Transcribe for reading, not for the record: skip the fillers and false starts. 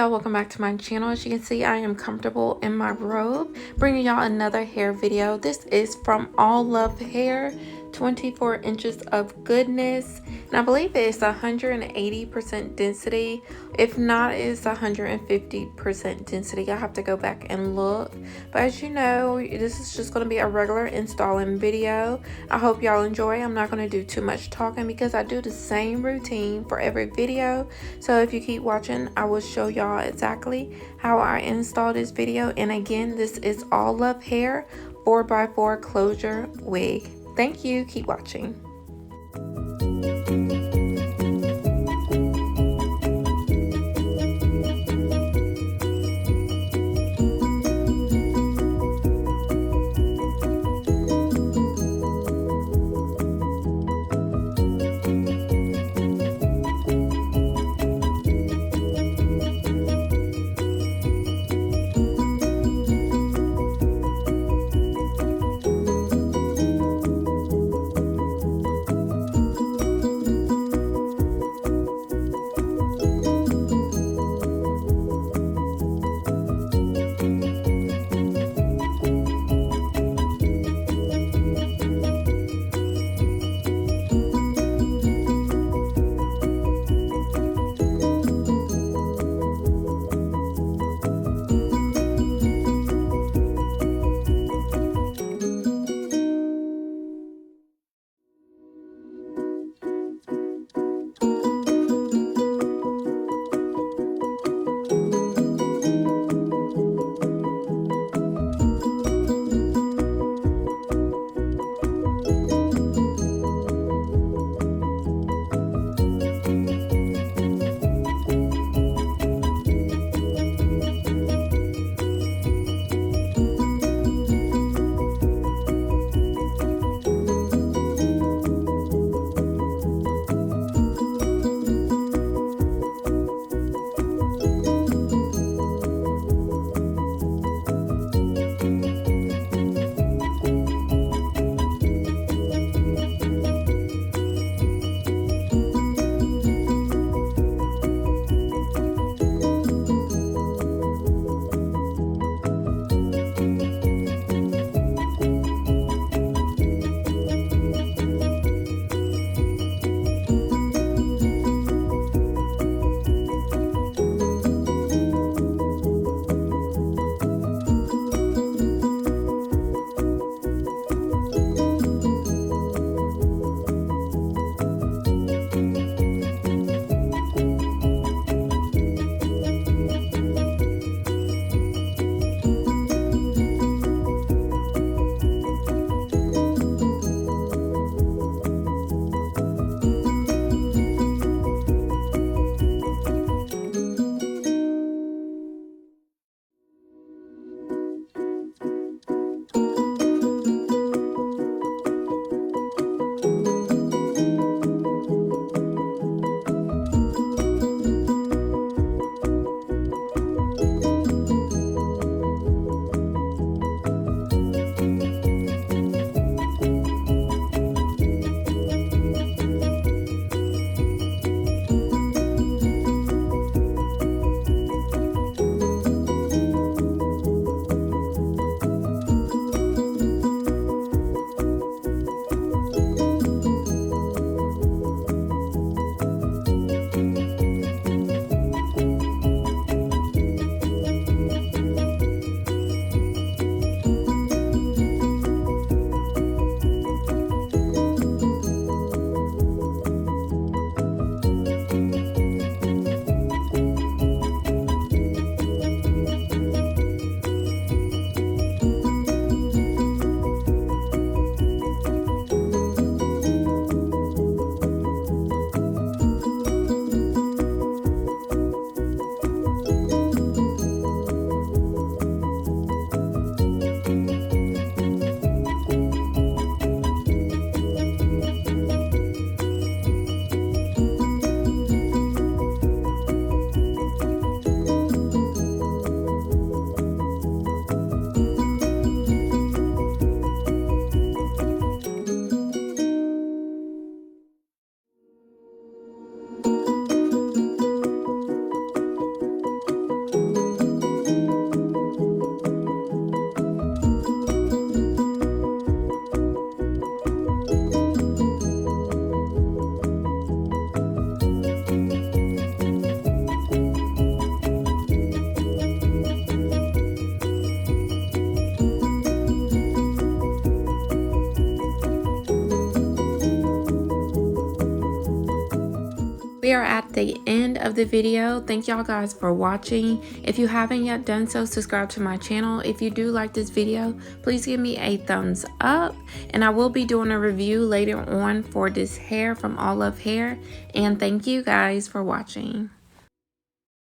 y'all, welcome back to my channel. As you can see, I am comfortable in my robe, bringing y'all another hair video. This is from Allove Hair, 24 inches of goodness, and I believe it's 180% density. If not, it's 150% density. I have to go back and look, but as you know, this is just going to be a regular installing video. I hope y'all enjoy. I'm not going to do too much talking because I do the same routine for every video, so if you keep watching, I will show y'all exactly how I install this video. And again, this is Allove Hair 4x4 closure wig. Thank you. Keep watching. We are at the end of the video. Thank y'all guys for watching. If you haven't yet done so, subscribe to my channel. If you do like this video, please give me a thumbs up. And I will be doing a review later on for this hair from Allove Hair. And thank you guys for watching.